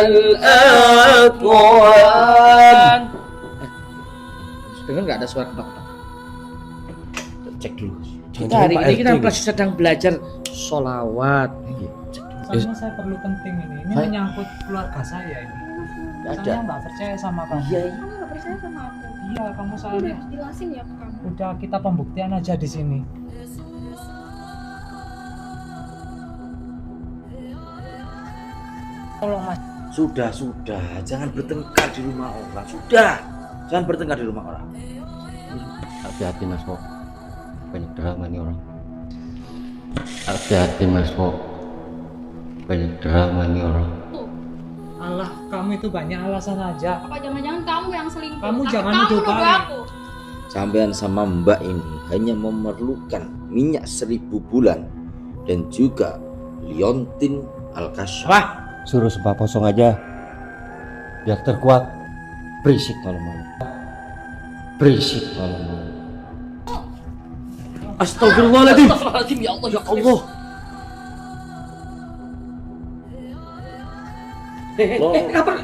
Al-Aqwan. Dengar nggak ada suara ketok-ketok? Cek dulu. Kita hari ini kita masih sedang belajar sholawat. Soalnya saya perlu penting ini menyangkut keluarga saya ini. Saya nggak percaya sama kamu. Kamu nggak percaya sama aku? Iya, kamu soalnya. Udah jelasin ya ke kamu. Udah, kita pembuktian aja di sini. Tolong Mas. Sudah, jangan bertengkar di rumah orang. Sudah, jangan bertengkar di rumah orang. Hati-hati Mas Mo, banyak drama nih orang. Hati-hati Mas Mo, banyak drama nih orang. Allah, kamu itu banyak alasan aja. Apa jangan-jangan kamu yang selingkuh? Kamu Tapi jangan kamu nuduh nuduh balik. aku. Sampean sama Mbak ini hanya memerlukan minyak 1000 bulan dan juga liontin al-kasyaf. Suruh sembah kosong aja, biar terkuat. Berisik malam-malam. Berisik malam-malam. Astagfirullahaladzim. Astagfirullahaladzim, ya Allah, ya Allah. Apa?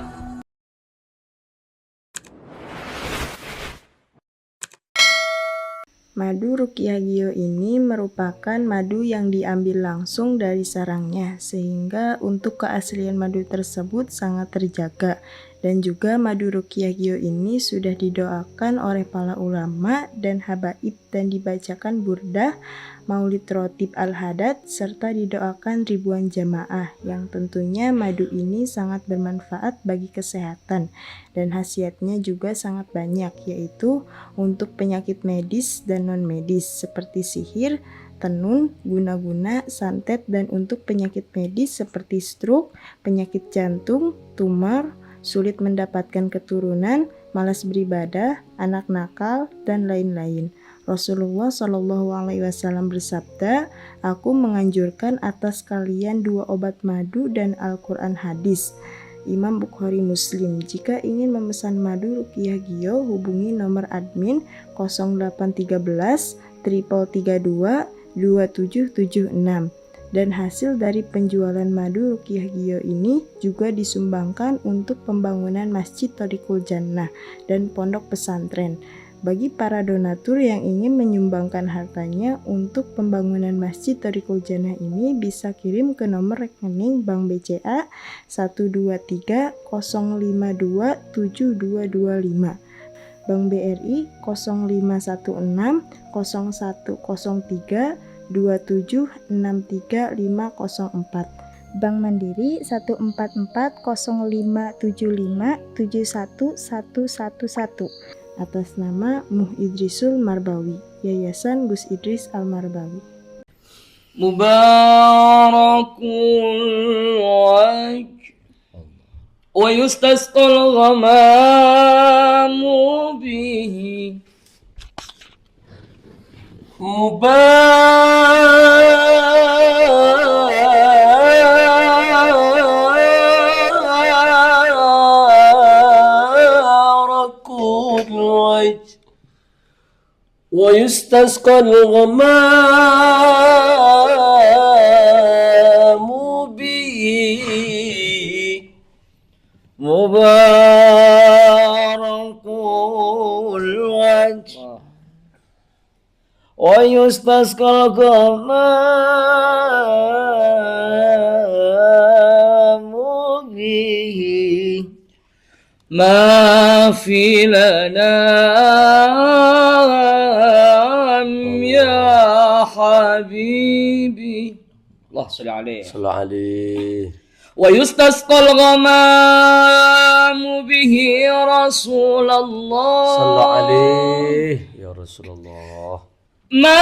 Madu Ruqyah Gio ini merupakan madu yang diambil langsung dari sarangnya, sehingga untuk keaslian madu tersebut sangat terjaga. Dan juga madu Ruqyah Gio ini sudah didoakan oleh para ulama dan habaib dan dibacakan burdah, maulid rotib al-hadad, serta didoakan ribuan jamaah, yang tentunya madu ini sangat bermanfaat bagi kesehatan dan khasiatnya juga sangat banyak, yaitu untuk penyakit medis dan non medis seperti sihir, tenun, guna-guna, santet, dan untuk penyakit medis seperti stroke, penyakit jantung, tumor, sulit mendapatkan keturunan, malas beribadah, anak nakal, dan lain-lain. Rasulullah Shallallahu Alaihi Wasallam bersabda, "Aku menganjurkan atas kalian 2 obat madu dan Al-Quran hadis." Imam Bukhari Muslim. Jika ingin memesan madu Ruqyah Gio, hubungi nomor admin 0813 332 2776. Dan hasil dari penjualan madu Ruqyah Gio ini juga disumbangkan untuk pembangunan Masjid Thariqul Jannah dan pondok pesantren. Bagi para donatur yang ingin menyumbangkan hartanya untuk pembangunan Masjid Thariqul Jannah ini bisa kirim ke nomor rekening Bank BCA 123 052 7225, Bank BRI 0516 0103 2763504, Bank Mandiri 144 0575 71111, atas nama Muh Idrisul Marbawi, Yayasan Gus Idris Al-Marbawi. Mubarakul wajh wa yustasqal ghamamu bihi mubarakul wajh wa yustasqal ghamamu bihi mubarakul wajh wa yustasqal ghamamu bihi ma fi lanam ya habibi. Allah salli alaihi. Sallallahu alaihi. Wa yustasqal ghamamu bihi Rasulullah. Sallallahu alaihi ya Rasulullah. Ma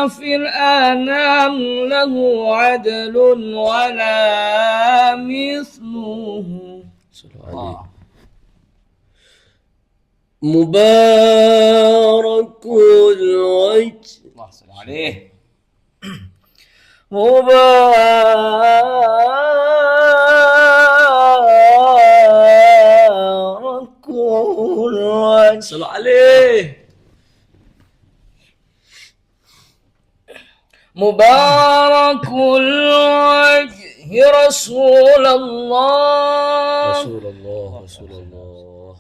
fil anam lahu adlun wala mithluhu. Sallallahu alaihi. Mubarakul wajh. Allah sallallahu alaihi. Mubarakul wajh. Sallallahu alaihi. Mubarakul wajhi Rasulullah. Rasulullah.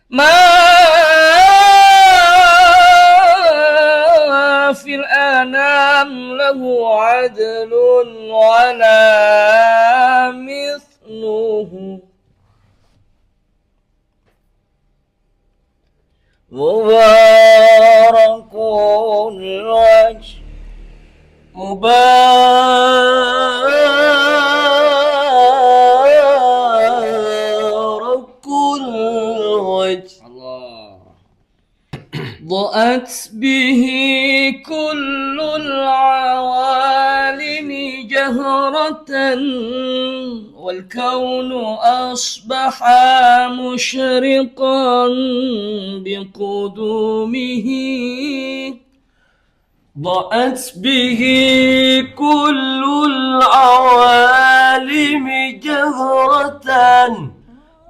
Ma fil anam lahu adlun wala mithluhu. Mubarakul wajh, mubarakul wajh, ضأت به كل العوالم جهرة والكون أصبح مشرقا بقدومه. ضأت به كل العوالم جهرة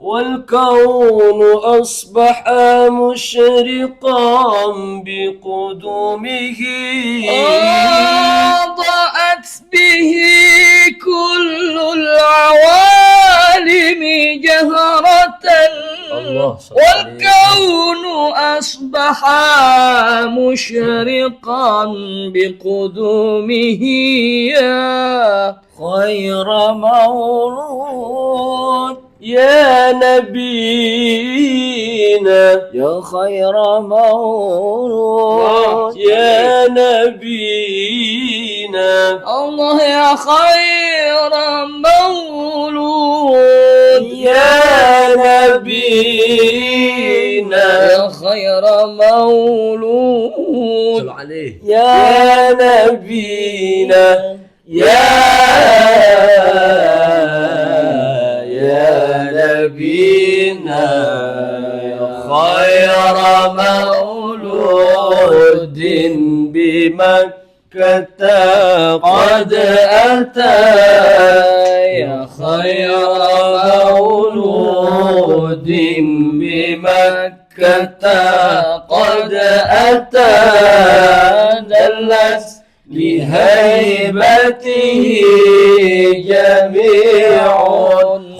والكون أصبح مشرقا بقدومه. ضاءت به كل العوالم جهرة والكون أصبح مشرقا بقدومه. يا خير مولود يا نبينا، يا خير مولود يا نبينا، الله يا خير مولود يا نبينا، يا خير مولود يا نبينا، يا نبينا، خير مولود بمكة قد أتى، يا خير مولود بمكة قد أتى، دلت لهيبته جميع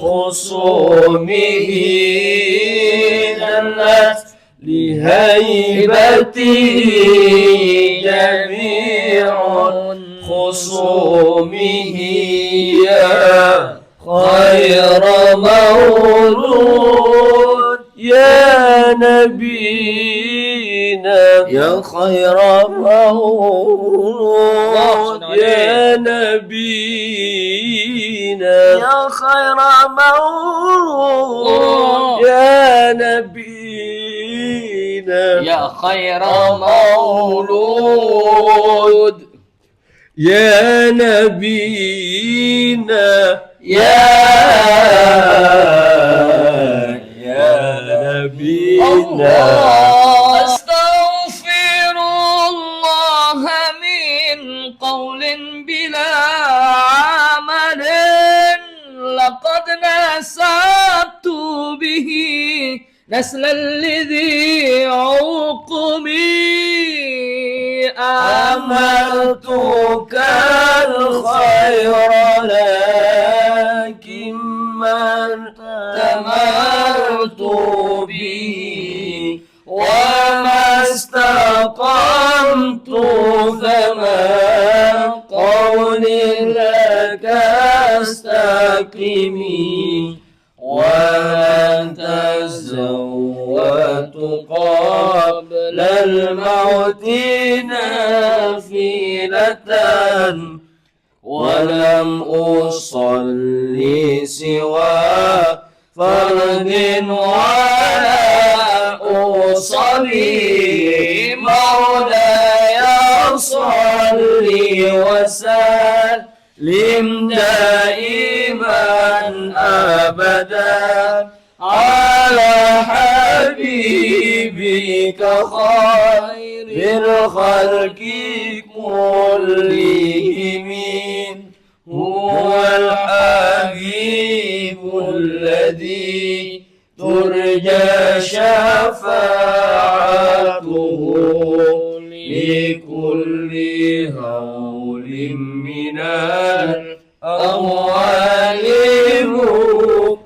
خصومه، دلت لهيبته جميع خصومه. يا خير مولود يا نبينا، يا خير مولود يا نبينا، يا خير مولود يا نبينا، يا خير مولود يا نبينا، يا نبينا. أستغفر الله من قول بلا عمل لقد نسبت به نسلا لذي عقمي. أمرتك الخير لكن ما تمرت به وما استقمت فما قول لك استقمي. وأنت تزودت قبل الموت نافلة ولم أصلي سوى فرد ولا أصلي. مولاي صلي وسلم دائما أبدا على حبيبك خير الخلق كلهم. هو الحبيب الذي ترجى شفاعته لكل هول من الأموال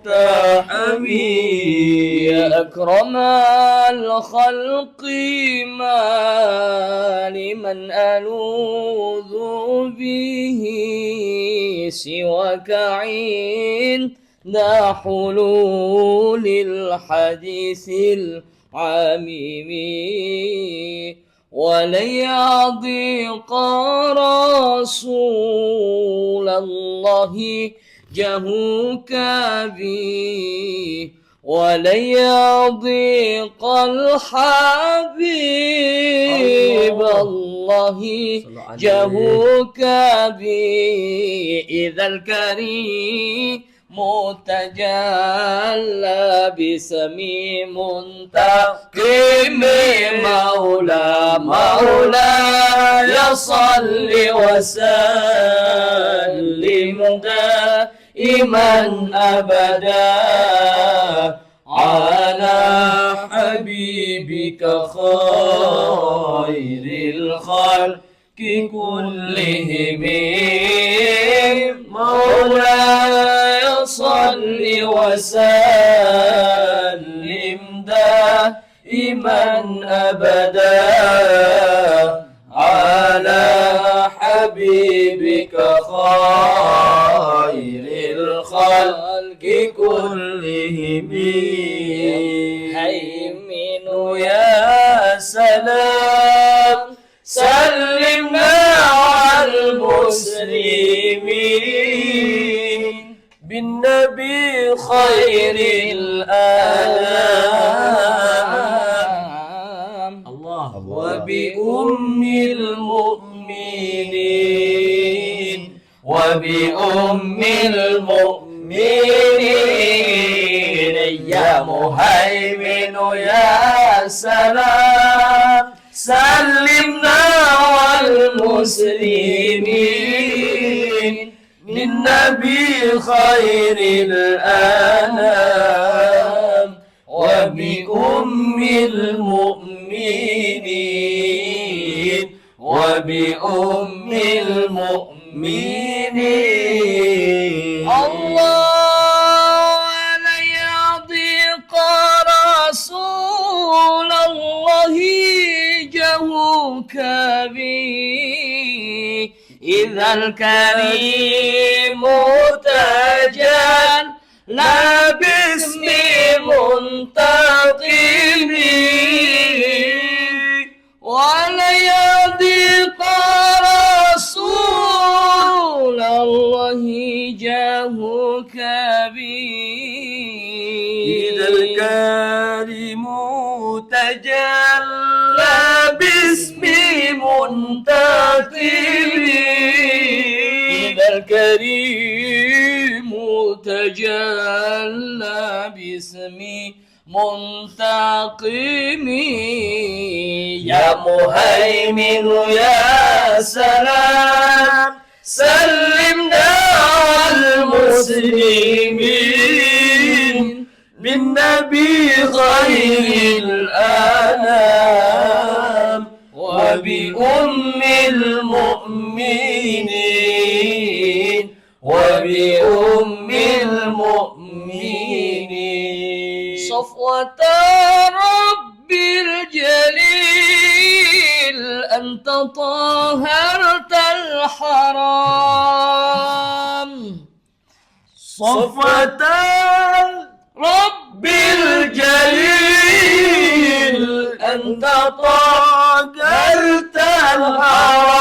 مقتحم يا أكرم الخلق ما لمن ألوذ به سواك عند حلول الحديث العميم ولن يضيق رسول الله جهوك بي ولن يضيق الحبيب الله جهوك بي إذا الكريم متجلى بسمي منتقم مولاي صل وسلم دائما أبدا على حبيبك خير الخلق كلهم مولاي صل وسلم دائما أبدا على حبيبك خير الخلق كلهم هيمن يا سلام سلمنا على المسلمين بالنبي خير الأنام وبأم المؤمنين وبأم المؤمنين يا مهيمن يا سلام سلمنا على المسلمين للنبي خير الأنام وبأم المؤمنين وبأم المؤمنين الله لا يضيق رسول الله جهوك بي إذا الكريم تجلى باسم منتقم ولا يضيق رسول الله جهوك بي إذا الكريم تجلى باسم منتقم إذا الكريم تجلى باسم منتقم يا مهيمن يا سلام سلمنا على المسلمين بالنبي خير الأنام وبأم المؤمنين وبأم المؤمنين صفوة رب الجليل أنت طهرت الحرام صفوة رب الجليل أنت طهرت الحرام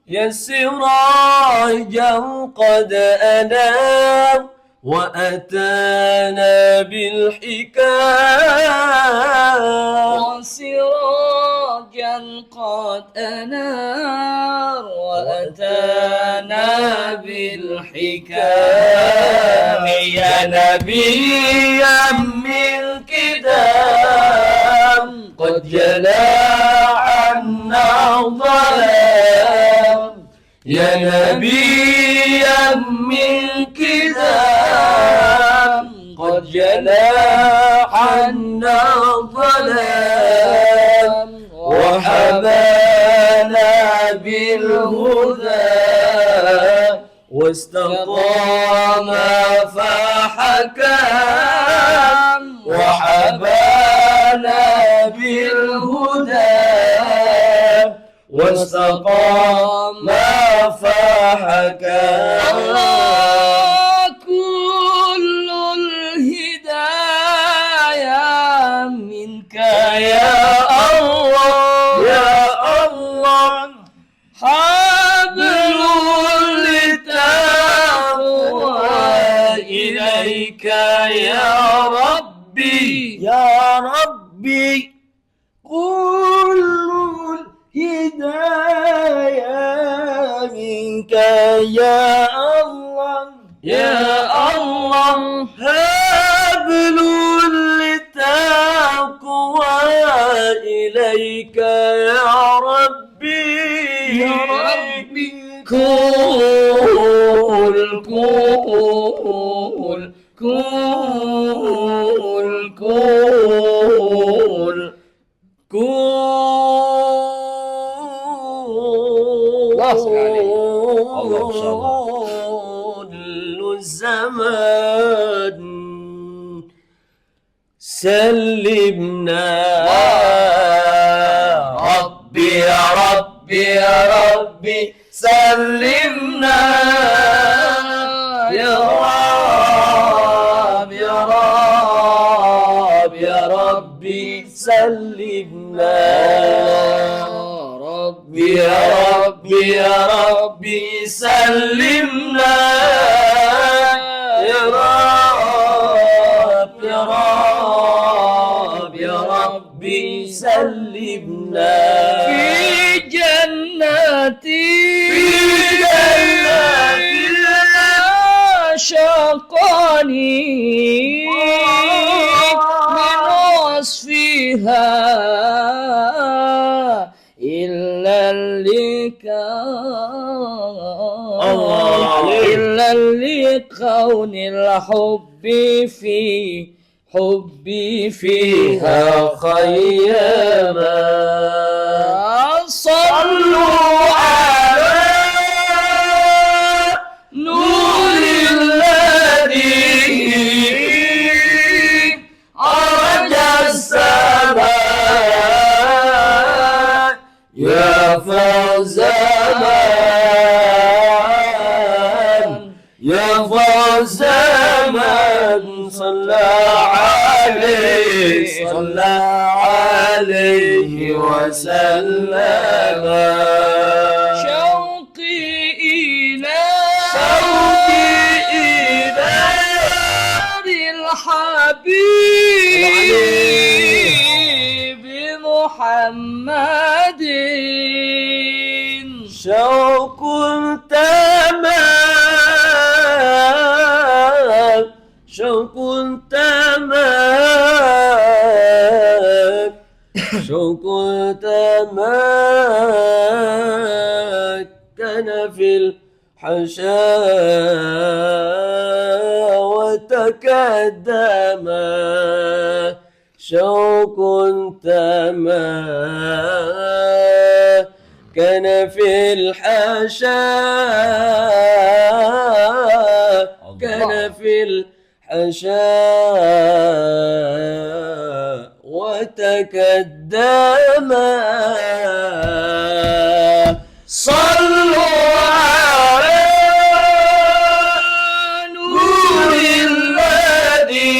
يا سراجا قد أنام وأتانا بالحكام وسراجا قد أنار وأتانا بالحكام يا نبيا من كدام قد جلى عنا الظلام يا نبيا من كدام قد جناح الظلام وحمانا بالهدى واستقام فحكم وحمانا بالهدى واستقام فحكم كل الهدايا منك يا الله يا الله حبل للتقوى إليك يا ربي يا ربي كل الهدايا منك يا الله يا الله حبل للتقوى إليك يا ربي يا ربي كل الزمان سلمنا ربي يا ربي يا ربي سلمنا يا رب يا رب يا ربي سلمنا ربي يا ربي يا ربي سلمنا يا رب يا رب يا ربي سلمنا في جنتي شقاني من وصفها إلا لكون الحب حبي فيها خيما صلوا على نور الذي عرج السماء يا فوز يا فوز من صلى عليه وسلم شوقي إلى الحبيب محمد شوق تمام شوق تمام شوق تمكن في الحشاء وتكدم شوق تمكن في الحشاء كان في الحشاء وتكدم صلوا على نور الذي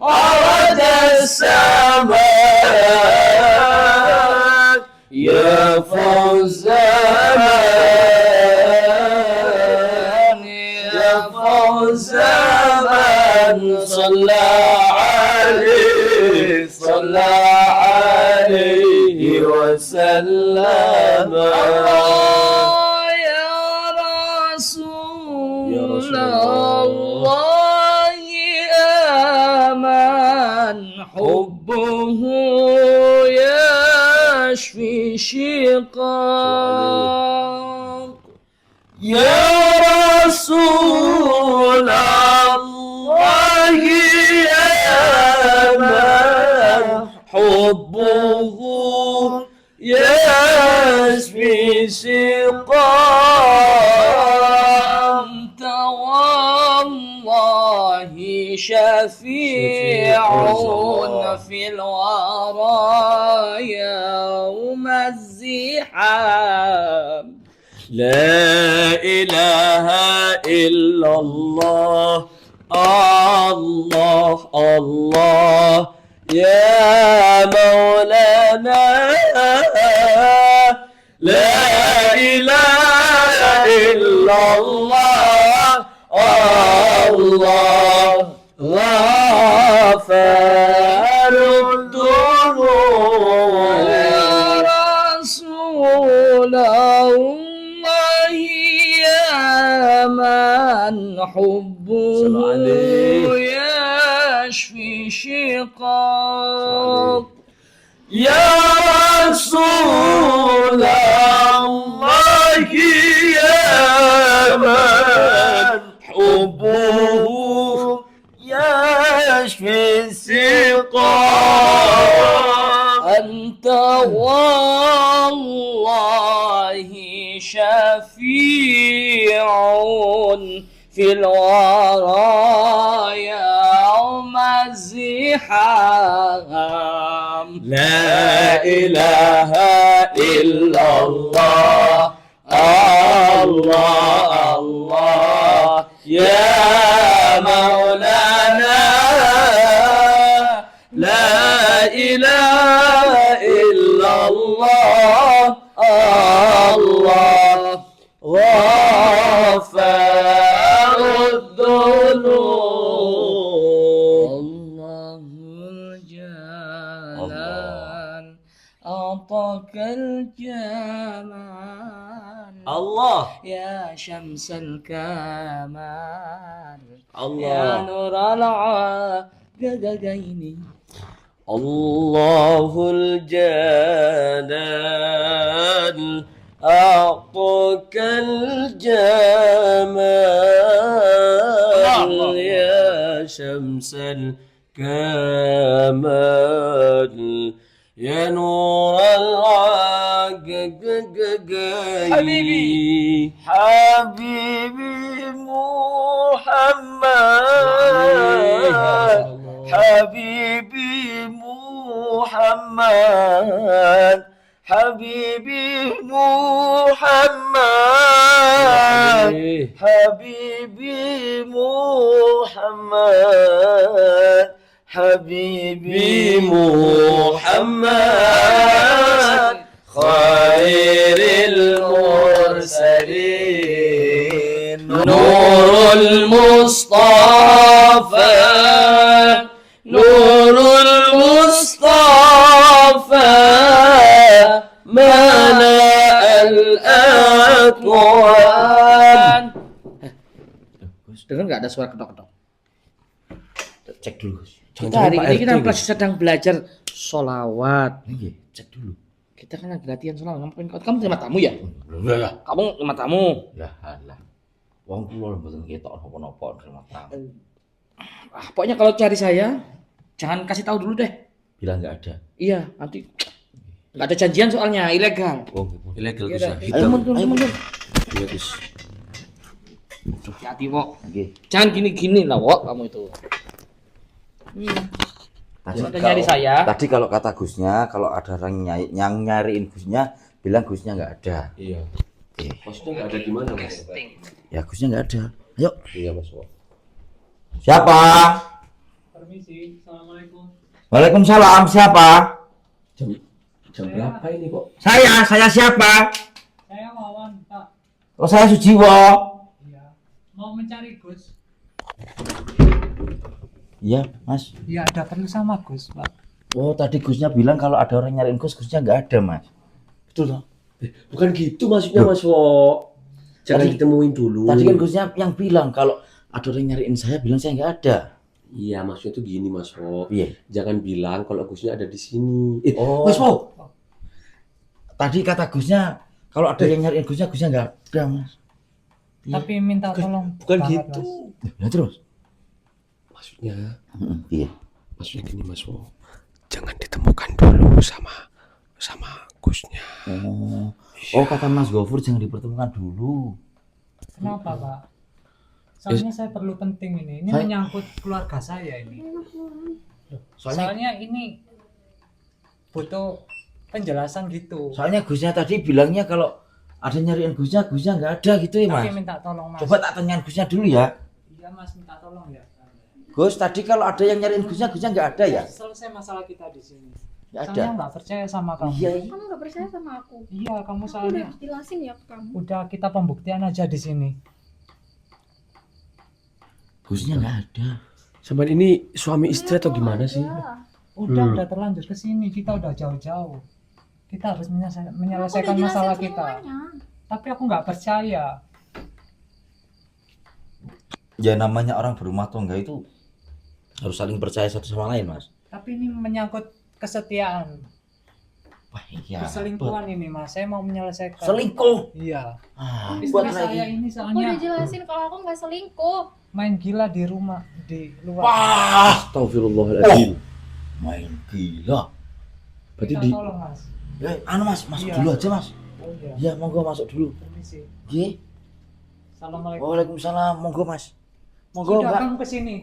عرج السماء يا فوز من صلى عليه وسلم يا رسول الله آمن حبه يشفي شقاق يا رسول الله يشفي سقام أنت والله شفيع في الورى يوم الزحام لا إله إلا الله الله الله يا مولانا لا إله إلا الله الله غفار الذنوب يا رسول الله يا من حبه يشفي شقاق يا رسول الله يا من حبه يشفي السقام أنت والله شفيع في الورى يوم الزحام لا إله إلا الله الله الله يا مولانا لا إله إلا الله الله غفار الذنوب الله الجلال أعطاك الجمال الله يا شمس الكمال الله يا نور العابدين الله الجلال أعطاك الجمال يا شمس الكمال يا نور العاقبين حبيبي حبيبي محمد حبيبي محمد حبيبي محمد حبيبي محمد حبيبي محمد خير المرسلين نور المصطفى نور المصطفى ملأ الأكوان. Dengar nggak ada suara ketok-ketok? Cek dulu. Kita hari ini kita masih sedang belajar sholawat. Cek dulu. Kita kan lagi latihan sholawat. Ngapain kamu terima tamu ya? Enggak. Kamu terima tamu? Ya alah. Wong kula mboten ketok napa-napa terima tamu. Pokoknya kalau cari saya jangan kasih tahu dulu deh. Bilang nggak ada. Iya, nanti nggak ada janjian soalnya ilegal. Oh, ilegal bisa. Ayo mundur. Iya, Gus. Hati-hati, Wok. Jangan gini-gini lah, Wok, kamu itu. Tadi nyari saya. Tadi kalau kata Gusnya, kalau ada orang yang nyariin Gusnya, bilang Gusnya nggak ada. Iya. Maksudnya nggak ada gimana, Mas? Ya Gusnya nggak ada. Ayo. Iya, Mas. Siapa? Permisi, assalamualaikum. Waalaikumsalam. Siapa? Jam berapa ini kok? Saya siapa? Saya Wawan, Pak. Oh, saya Sujiwo. Iya. Mau mencari Gus. Iya, Mas. Iya, ada perlu sama Gus, Pak. Oh, tadi Gusnya bilang kalau ada orang nyariin Gusnya nggak ada, Mas. Betul toh? Bukan gitu maksudnya, Mas Wo. Jangan ditemuin dulu. Tadi kan Gusnya yang bilang kalau ada orang nyariin saya, bilang saya nggak ada. Iya, maksudnya tuh gini, Mas Wo. Iya. Jangan bilang kalau Gusnya ada di sini. Oh. Mas Wo. Tadi kata Gusnya kalau ada yang nyariin Gusnya nggak ada, Mas. Tapi minta tolong. Bukan banget, gitu. Ya terus. Maksudnya. Iya. Maksudnya gini, Mas Wo. Jangan ditemukan dulu sama sama Gusnya. Oh kata Mas Gofur jangan dipertemukan dulu. Kenapa, Pak? Soalnya saya perlu penting ini. Ini menyangkut keluarga saya ini. Soalnya ini butuh penjelasan gitu. Soalnya Gusnya tadi bilangnya kalau ada nyariin Gusnya nggak ada gitu ya Mas. Tapi minta tolong, Mas. Coba tak tanyain Gusnya dulu ya. Iya, Mas, minta tolong ya. Gus, tadi kalau ada yang nyariin Gusnya nggak ada ya? Selesai masalah kita di sini. Nggak ada. Saya nggak percaya sama kamu. Iya. Kamu nggak percaya sama aku. Iya, kamu Aku soalnya udah jelasin ya ke kamu. udah kita pembuktian aja di sini. Gusnya nggak ada. Sama ini suami istri atau gimana sih? Udah terlanjur ke sini, kita udah jauh-jauh. Kita harus menyelesaikan masalah kita. Tapi aku nggak percaya. Ya namanya orang berumah tangga itu harus saling percaya satu sama lain Mas. Tapi ini menyangkut kesetiaan. Wah iya. Perselingkuhan ini, Mas. Saya mau menyelesaikan. Selingkuh. Iya. Buat Istri lagi. saya ini Aku udah soalnya jelasin kalau aku nggak selingkuh. main gila di rumah, di luar. Wah, Astagfirullahaladzim. main gila. Berarti Minta di tolong, Mas. Mas, masuk Iya. dulu aja Mas. Oh iya. Ya, monggo masuk dulu. Permisi. Ye. Assalamualaikum. Waalaikumsalam, monggo Mas. Monggo Sudah, Mbak. kamu kesini.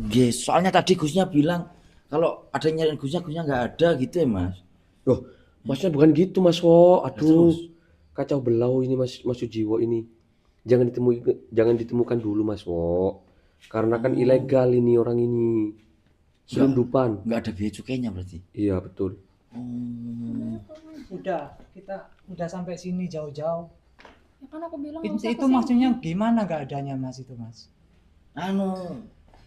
Ye, soalnya tadi Gusnya bilang kalau ada yang nyariin Gusnya nggak ada gitu ya Mas. loh, maksudnya bukan gitu Mas Wo. Aduh, Terus? kacau belau ini Mas Sujiwo ini. Jangan ditemukan dulu Mas Wo. Karena kan ilegal ini orang ini. Selundupan. Nggak ada biaya cukainya berarti. Iya betul. Udah, kita udah sampai sini jauh-jauh. Ya kan aku bilang Itu, nggak usah itu kesini. maksudnya gimana gak adanya, Mas, itu, Mas?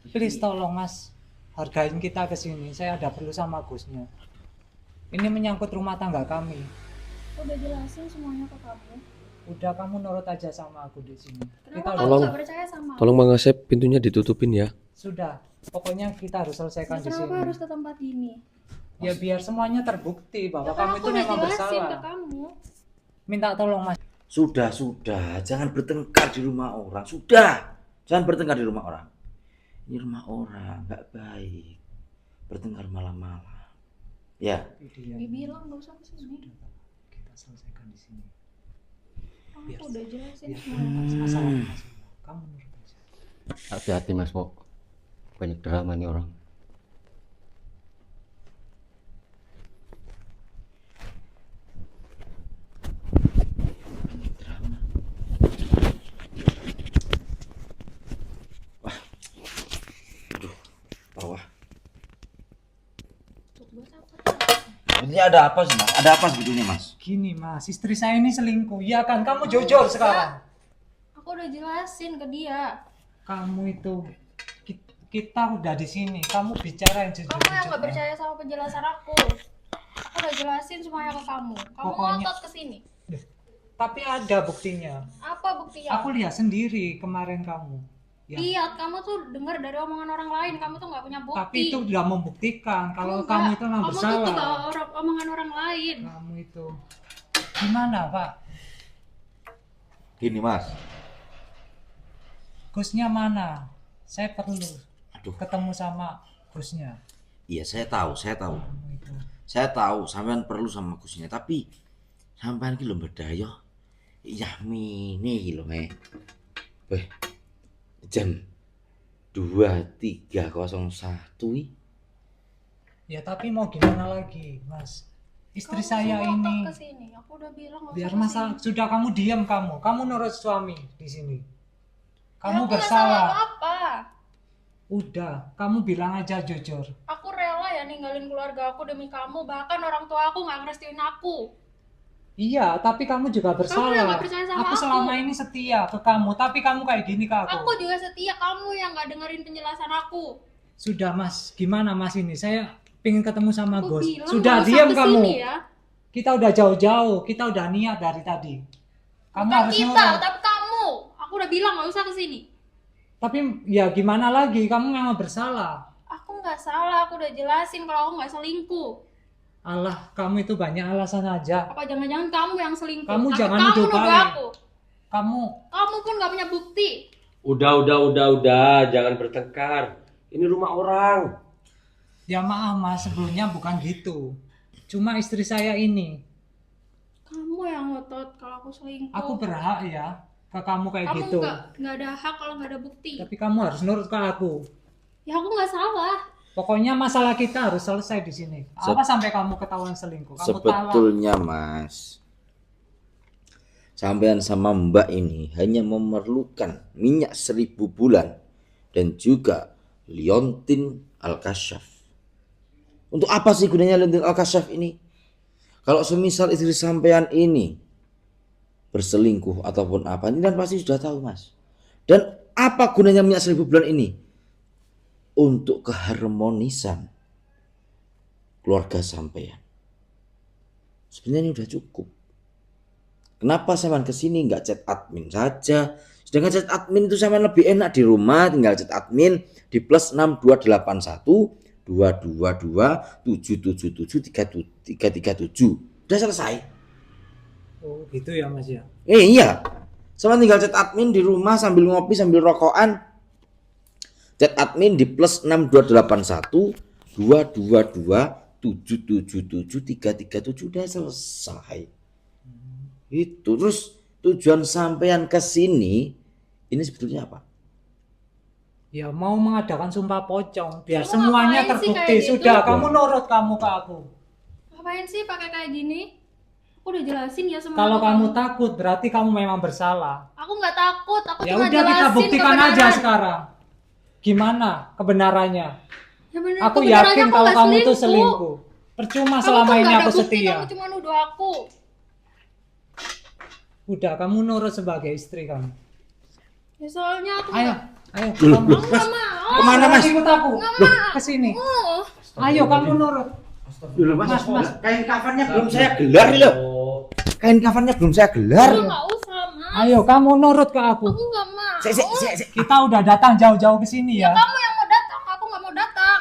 Please tolong, Mas. Hargain kita ke sini. Saya ada perlu sama Gusnya. Ini menyangkut rumah tangga kami. Aku udah jelasin semuanya ke kamu. Udah, kamu nurut aja sama aku di sini. Kenapa Kita kamu Tolong. nggak percaya sama aku? Tolong Mang Asep pintunya ditutupin ya. sudah. Pokoknya kita harus selesaikan di Kenapa sini. harus ke tempat ini? Ya biar semuanya terbukti bahwa Ya kan kamu aku itu udah memang jelasin ke bersalah. kamu. Minta tolong, Mas. Sudah, jangan bertengkar di rumah orang. Sudah, jangan bertengkar di rumah orang. Ini rumah orang, nggak baik. Bertengkar malam-malam. Ya, Dibilang nggak usah kesini. Kita selesaikan di sini. Aku udah jelasin Biar semuanya. masalah kamu nurut aja. Hati-hati Mas Mo, banyak drama nih orang. bawah. Buat apa? Ini ada apa sih, Mas? Ada apa sebetulnya, Mas? Gini, Mas, istri saya ini selingkuh. Iya kan? Kamu jujur sekarang. Aku udah jelasin ke dia. Kamu itu kita udah di sini. Kamu bicara yang jujur. Kamu yang nggak percaya sama penjelasan aku. Aku udah jelasin semuanya ke kamu. Kamu Pokoknya- ngotot ke sini. Tapi ada buktinya. Apa buktinya? Aku lihat sendiri kemarin kamu. Ya. Lihat, kamu tuh dengar dari omongan orang lain. Kamu tuh nggak punya bukti. Tapi itu udah membuktikan kalau Enggak. kamu itu memang Kamu tuh bersalah. kebawa omongan orang lain. Kamu itu gimana, Pak? Gini, Mas. Gusnya mana? Saya perlu Aduh. ketemu sama Gusnya. Iya, saya tahu. Kamu itu. Saya tahu sampean perlu sama Gusnya, tapi sampean iki lho berdaya. Iya, mini iki lho, Weh. Jam 23.01 iki. Ya tapi mau gimana lagi, Mas? Istri Kamu saya sih ngotot ini ke sini. Aku udah bilang nggak biar usah masalah kesini. sudah kamu diam kamu nurut suami di sini. Kamu Ya, aku nggak salah bersalah. apa? Udah, kamu bilang aja jujur. Aku rela ya ninggalin keluarga aku demi kamu. Bahkan orang tua aku nggak ngerestuin aku. Iya, tapi kamu juga Kamu bersalah. yang nggak percaya sama Aku aku. selama ini setia ke kamu, tapi kamu kayak gini ke aku. Aku juga setia, kamu yang nggak dengerin penjelasan aku. Sudah, Mas. Gimana, Mas, ini? Saya pengen ketemu sama Aku Gus. bilang Sudah nggak usah diam kesini kamu. ya. Kita udah jauh-jauh, kita udah niat dari tadi. Kamu Bukan harus kita, nurut. tapi kamu. Aku udah bilang nggak usah kesini. Tapi ya gimana lagi? Kamu memang bersalah. Aku nggak salah, aku udah jelasin kalau aku nggak selingkuh. Allah, kamu itu banyak alasan aja. Apa jangan-jangan kamu yang selingkuh? Kamu Tapi jangan kamu nuduh nuduh balik. aku. Kamu Kamu pun nggak punya bukti. Udah, jangan bertengkar. Ini rumah orang. ya maaf Mas, sebelumnya bukan gitu. Cuma istri saya ini. Kamu yang ngotot kalau aku selingkuh. Aku berhak ya ke kamu kayak Kamu gitu. nggak ada hak kalau nggak ada bukti. Tapi kamu harus nurut ke aku. Ya aku nggak salah. Pokoknya masalah kita harus selesai di sini. Apa sampai kamu ketahuan selingkuh? Kamu talak. Sebetulnya Mas, sampean sama Mbak ini hanya memerlukan minyak 1000 bulan dan juga liontin al-kasyaf. Untuk apa sih gunanya liontin al-kasyaf ini? Kalau semisal istri sampean ini berselingkuh ataupun apa, ini kan pasti sudah tahu Mas. Dan apa gunanya minyak 1000 bulan ini? Untuk keharmonisan keluarga sampean. Sebenarnya ini udah cukup. Kenapa sampean kesini nggak chat admin saja? Sedangkan chat admin itu sampean lebih enak di rumah, tinggal chat admin di +6281 222 777 337. Udah selesai. Oh gitu ya Mas ya. Iya. Sampean tinggal chat admin di rumah sambil ngopi sambil rokokan. Chat admin di +6281 222 777 337 udah selesai. Itu terus tujuan sampean ke sini ini sebetulnya apa? Ya mau mengadakan sumpah pocong biar Kamu semuanya ngapain sih terbukti. kayak gitu? Sudah kamu nurut kamu ke aku. Ngapain sih pakai kayak gini? Aku udah jelasin ya semua. Kalau kamu takut berarti kamu memang bersalah. Aku nggak takut. Aku Ya cuma udah kita jelasin buktikan kebenaran. aja sekarang. Gimana kebenarannya? Ya bener, Aku kebenarannya yakin aku kalau nggak kamu tuh selingkuh. Percuma Kamu selama tuh ini nggak ada aku bukti, setia. Kamu cuma nuduh aku. Udah kamu nurut sebagai istri kamu. Ya soalnya aku Ayo, nggak ayo. Loh, Kamu nggak mau. Kemana Mas? ikut aku. Ke sini. Oh, Ayo kamu nurut. Dulu Mas, Mas. kain kafannya belum saya gelar loh. Kain kafannya belum saya gelar. aku nggak usah mas. Ayo kamu nurut ke aku. Aku nggak mau. Kita udah datang jauh-jauh ke sini ya. Kamu yang mau datang, aku nggak mau datang.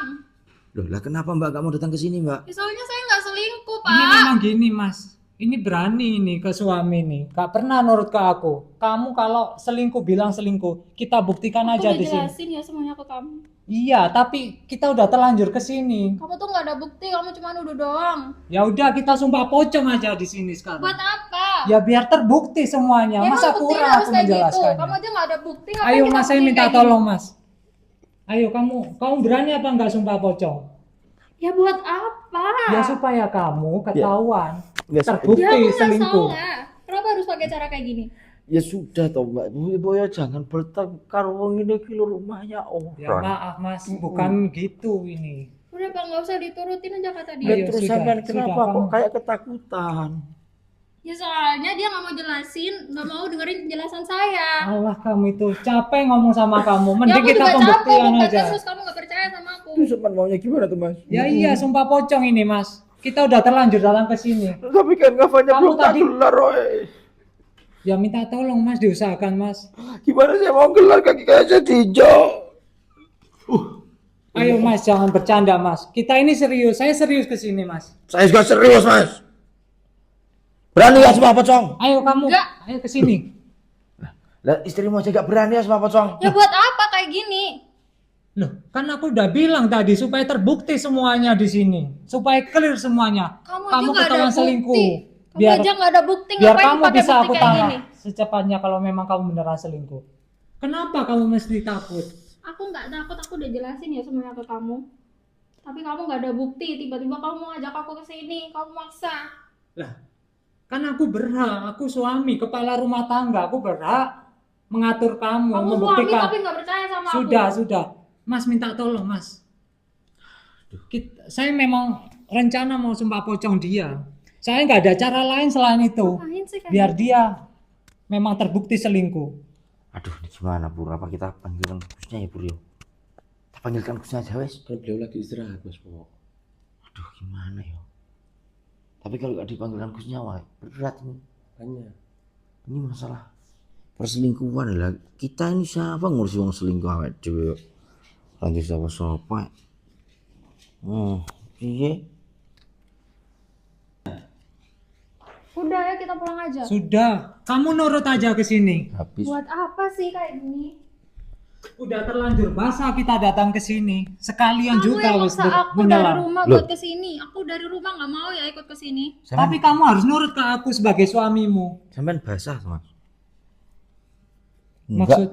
Loh lah kenapa Mbak gak mau datang ke sini Mbak? Ya, soalnya saya nggak selingkuh Ini pak. memang gini Mas. Ini berani ini ke suami nih. Gak pernah nurut ke aku. Kamu kalau selingkuh bilang selingkuh, kita buktikan Aku aja udah di sini. jelasin ya semuanya ke kamu. Iya, tapi kita udah terlanjur ke sini. Kamu tuh nggak ada bukti, kamu cuma nuduh doang. Ya udah kita sumpah pocong aja di sini sekarang. Buat apa? Ya biar terbukti semuanya. Ya, Masa emang buktinya kurang harus aku kayak gitu. menjelaskannya. Kamu aja nggak ada bukti. ngapain Ayo kita Mas, saya buktiin minta kayak tolong gini? Mas. Ayo kamu berani apa enggak sumpah pocong? Ya buat apa? Ya supaya kamu ketahuan, Ya, terbukti Ya aku nggak selingkuh. salah. Kenapa harus pakai cara kayak gini? Ya sudah toh Mbak, Boya jangan bertengkar wong ini kilo rumahnya Ya orang. maaf Mas, bukan gitu ini. Udah pak, nggak usah diturutin aja kata dia. Ya Ayo, terus sudah, sampean sudah, kenapa kok kamu. kayak ketakutan? Ya soalnya dia nggak mau jelasin, nggak mau dengerin penjelasan saya. Allah kamu itu capek ngomong sama kamu. Ya Mending aku kita juga capek pembuktian bukan aja. terus kamu nggak percaya sama aku. Terus sampean maunya gimana tuh Mas? Ya iya, sumpah pocong ini Mas. Kita udah terlanjur datang ke sini. Tapi kan kafannya Kamu belum tak tadi- gelar Roy. Ya minta tolong Mas, diusahakan Mas. Gimana saya mau gelar kaki kayak saya tinjau? Ayo Mas, jangan bercanda Mas. Kita ini serius, saya serius ke sini Mas. Saya juga serius Mas. Berani ya semua pocong? Ayo kamu, Enggak. ayo ke sini. Lah istrimu aja gak berani ya semua pocong? Ya buat apa kayak gini? Loh, kan aku udah bilang tadi supaya terbukti semuanya di sini, supaya clear semuanya. Kamu aja nggak ada ketahuan bukti. selingkuh. Kamu aja nggak ada bukti, biar ngapain kamu pakai bisa bukti aku kayak tangkap gini? secepatnya kalau memang kamu beneran selingkuh. Kenapa kamu mesti takut? Aku nggak takut, aku udah jelasin ya semuanya ke kamu. Tapi kamu nggak ada bukti, tiba-tiba kamu mau ngajak aku ke sini, kamu maksa. Lah, kan aku berhak, aku suami, kepala rumah tangga, aku berhak mengatur kamu, Kamu suami membuktikan. tapi nggak percaya sama Sudah. Mas minta tolong, Mas. Saya memang rencana mau sumpah pocong dia. Saya nggak ada cara lain selain itu. aku. Ngapain sih kayak Biar gitu? dia memang terbukti selingkuh. Aduh ini gimana Pur? Apa kita panggilkan kusnya ya Pur yo? Kita panggilkan kusnya aja wes. Kan beliau lagi istirahat Mas Po. Aduh gimana yo? Tapi kalau gak dipanggilkan kusnya wah berat ini. Hanya Ini masalah perselingkuhan lah. Kita ini siapa ngurusi wong selingkuh awake dhewe. Lanjut sapa-sapa. Piye? Udah ya kita pulang aja. Sudah, kamu nurut aja ke sini. Habis. Buat apa sih kayak gini? Udah terlanjur basah kita datang ke sini. Sekalian Kamu juga yang wis maksa aku dari menyelam. rumah Loh. buat kesini. Aku dari rumah nggak mau ya ikut kesini. Tapi kamu harus nurut ke aku sebagai suamimu. Sampean basah, Mas. Maksud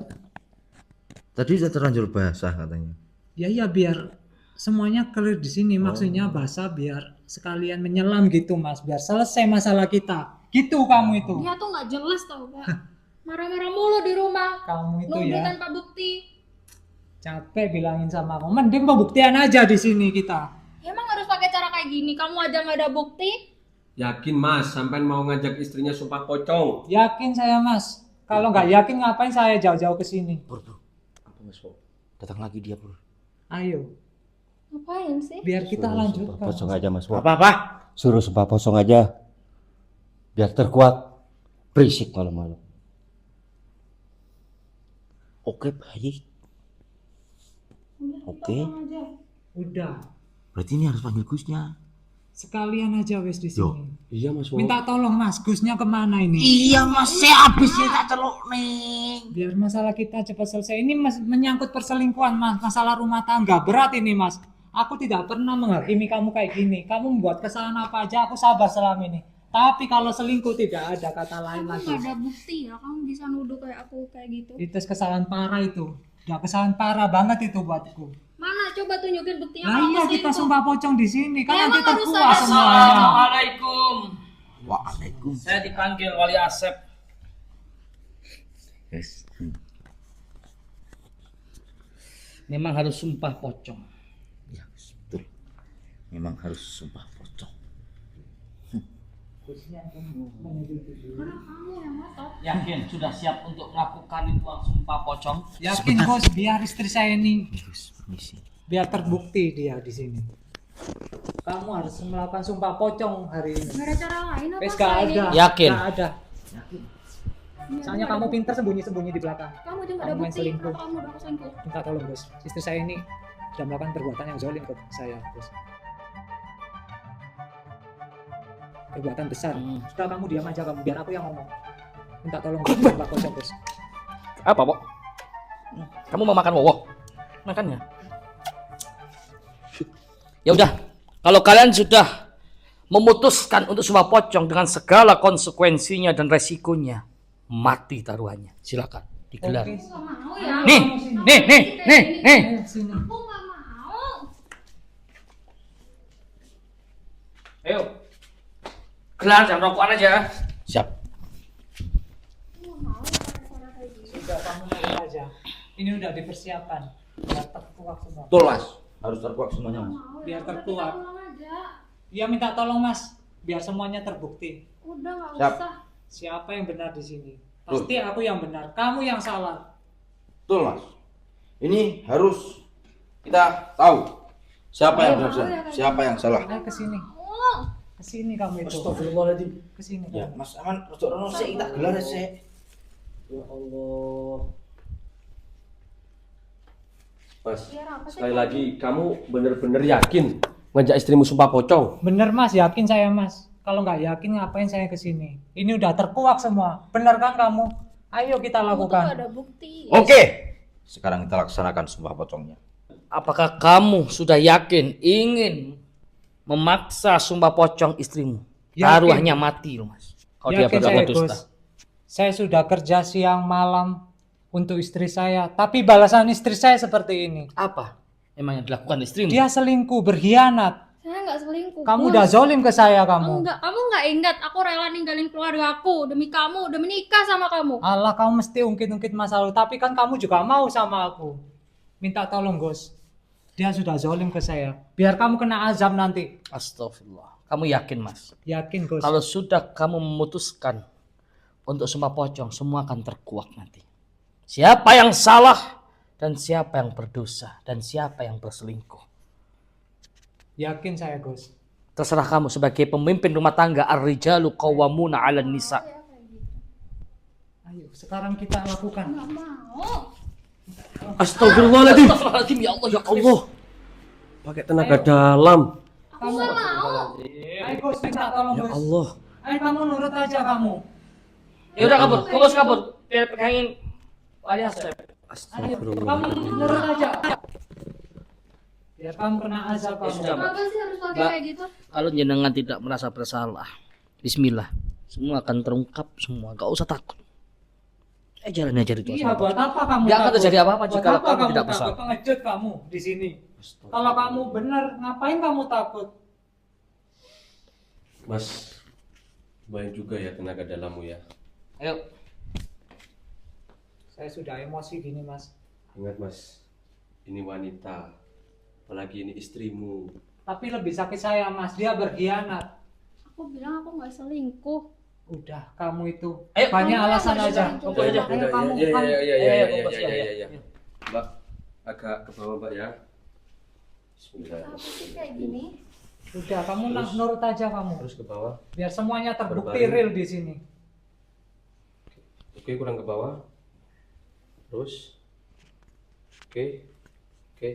Tadi udah terlanjur basah katanya. ya iya biar semuanya clear di sini. Maksudnya basah biar sekalian menyelam gitu Mas. Biar selesai masalah kita. Gitu kamu itu. Dia tuh nggak jelas tau Pak. Marah-marah mulu di rumah. Kamu itu Nuduh ya. tanpa bukti. Capek bilangin sama aku. Mending pembuktian aja di sini kita. Emang harus pakai cara kayak gini? Kamu aja nggak ada bukti? Yakin Mas, sampean mau ngajak istrinya sumpah pocong? Yakin saya Mas. Kalau nggak yakin ngapain saya jauh-jauh ke sini? Bro. Apa Mas, Bro? Datang lagi dia, Bro. Ayo, Ngapain sih? biar kita Suruh lanjutkan. sumpah pocong aja Mas Wo. Apa-apa? Suruh sumpah pocong aja. Biar terkuat. Berisik malam-malam. Oke, baik. Oke. Tolong aja. Udah, Berarti ini harus panggil Gusnya. sekalian aja wes di sini. Iya Mas Wo. Minta tolong Mas, Gusnya kemana ini? Iya, Mas. Saya habis tak celuk nih. Biar masalah kita cepat selesai. Ini menyangkut perselingkuhan Mas, masalah rumah tangga. Berat ini Mas. Aku tidak pernah menghakimi kamu kayak gini. Kamu membuat kesalahan apa aja, aku sabar selama ini. Tapi kalau selingkuh tidak ada kata lain Kamu lagi. nggak ada bukti ya? Kamu bisa nuduh kayak aku kayak gitu? Itu kesalahan parah itu. Udah kesalahan parah banget itu buatku. Mana? Coba tunjukin buktinya. Nah kalau iya aku kita selingkuh. sumpah pocong di sini kan Ya, nanti emang harus terkuat ada semuanya. Assalamualaikum. Waalaikumsalam. Saya dipanggil Wali Asep. Yes. Memang harus sumpah pocong. Ya, betul. Memang harus sumpah pocong. Karena kamu yang ngotot. Yakin sudah siap untuk melakukan ritual sumpah pocong? Yakin bos biar istri saya ini Terus, permisi. biar terbukti dia di sini. Kamu harus melakukan sumpah pocong hari ini. Nggak ada cara lain apa Wes gak selain ada. ini? Yakin? Gak ada. Ya, Soalnya kamu pintar sembunyi-sembunyi di belakang. Kamu aja nggak ada kamu main bukti. selingkuh. Kenapa kamu udah selingkuh? Minta tolong bos. Istri saya ini sudah melakukan perbuatan yang zalim ke saya bos. Perbuatan besar. Sudah kamu diam aja kamu biar aku yang ngomong. Minta tolong bos, sumpah pocong bos. Apa, Pok? Kamu mau makan wowo? Makan ya? Ya udah, kalau kalian sudah memutuskan untuk sumpah pocong dengan segala konsekuensinya dan resikonya, mati taruhannya. Silakan digelar. Oke. Aku nggak mau ya. Nih, nih. Ayo sini. Aku nggak mau. Ayo. Gelar jam rokokan aja. Siap. Aku nggak mau pakai cara kayak gini. Sudah kamu main aja. Ini udah dipersiapkan. Biar terkuat semua. Betul, Mas. Harus terkuat semuanya, Mas. Mau ya. Biar Udah, kita terkuat. pulang aja. Iya minta tolong mas, biar semuanya terbukti. Udah nggak Siap. usah. Siapa yang benar di sini? Pasti aku yang benar, kamu yang salah. Betul, Mas. Ini harus kita tahu siapa yang benar, siapa yang salah. Ayo kesini, Oh, kesini kamu itu. Astagfirullahaladzim. Kesini. Ya, Mas Aman, rojok rono sik tak gelar sik. Ya Allah. Mas, biar apa sih? sekali lagi kamu bener-bener yakin ngajak istrimu sumpah pocong? Bener mas, yakin saya mas. Kalau nggak yakin ngapain saya kesini? Ini udah terkuak semua. Bener kan kamu? Ayo kita Kamu tuh nggak lakukan. ada bukti. Oke. Sekarang kita laksanakan sumpah pocongnya. Apakah kamu sudah yakin ingin memaksa sumpah pocong istrimu? Yakin. Taruhannya mati loh, Mas. Kalau dia Yakin berlaku saya dusta. bos. Saya sudah kerja siang malam untuk istri saya. Tapi balasan istri saya seperti ini. Apa? Emang yang dilakukan istrimu? Dia selingkuh, berkhianat. Saya nggak selingkuh. Kamu Bos. udah zolim ke saya kamu. Kamu nggak ingat aku rela ninggalin keluarga aku demi kamu, demi nikah sama kamu. Allah, kamu mesti ungkit-ungkit masa lalu. Tapi kan kamu juga mau sama aku. Minta tolong, Gus. Dia sudah zolim ke saya. Biar kamu kena azab nanti. Astagfirullah. Kamu yakin, Mas? Yakin, Gus. Kalau sudah kamu memutuskan untuk sumpah pocong, semua akan terkuak nanti. Siapa yang salah dan siapa yang berdosa dan siapa yang berselingkuh. Yakin saya, Gus. Terserah kamu sebagai pemimpin rumah tangga. Ar-rijalu qawwamuna 'alan nisa. Ayo, sekarang kita lakukan. Nggak mau. Astagfirullahaladzim. Astagfirullahaladzim, ya Allah, ya Allah. Pakai tenaga dalam. Aku nggak mau. Ayo, Gus, minta tolong, Ya Gus. Allah. Ayo, kamu nurut aja kamu. Ya udah kabur, kabur. Biar pegangin Wali Asep. Ayo, kamu nurut aja. Biar kamu kena azab kamu. sudah, Mbak. Kenapa sih harus pakai Mbak. kayak gitu? Kalau jenengan tidak merasa bersalah, Bismillah, semua akan terungkap semua. Gak usah takut. Jalan aja di Iya, buat apa kamu Gak akan takut? terjadi apa-apa Buat jika apa kamu tidak takut? bersalah. Pengecut kamu di sini. Kalau kamu benar, ngapain kamu takut? Mas, banyak juga ya tenaga dalammu ya. Ayo. Saya sudah emosi gini, Mas. Ingat Mas, ini wanita, apalagi ini istrimu. Tapi lebih sakit saya, Mas. Dia berkhianat. Aku bilang aku nggak selingkuh. Udah, kamu itu Ayo, banyak kamu alasan yang aja. berselingkuh. Kumpul aja. Ayo kamu Ya, kan. ya. Mbak, agak ke bawah Mbak ya. Bismillah. Apa sih kayak gini? Udah, kamu nurut aja kamu. Terus ke bawah. Biar semuanya terbukti Berbaring. real di sini. Oke, kurang ke bawah. Terus. Oke. Oke.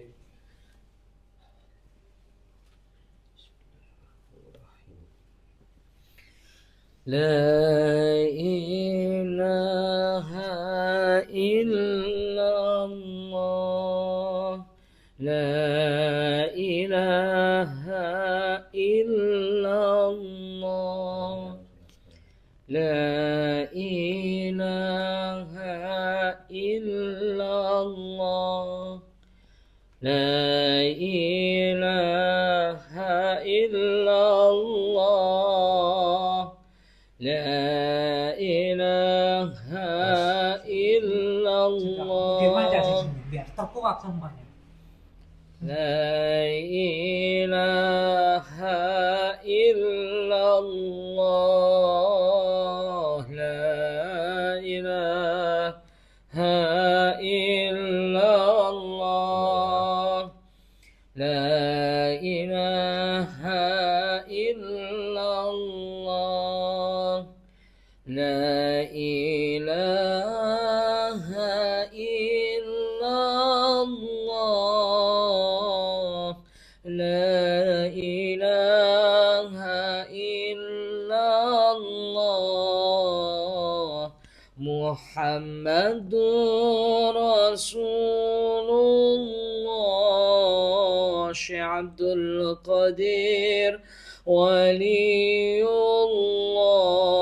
La ilaha illallah. La ilaha illallah. La ilaha illallah. La ilaha illallah. La ilaha Sudah, diam aja di illallah. sini. Biar terkuak semuanya. La ilaha illallah. La ilaha illallah. La ilaha illallah. La ilaha illallah. La ilaha illallah. Muhammadur Rasulullah. Syekh Abdul Qadir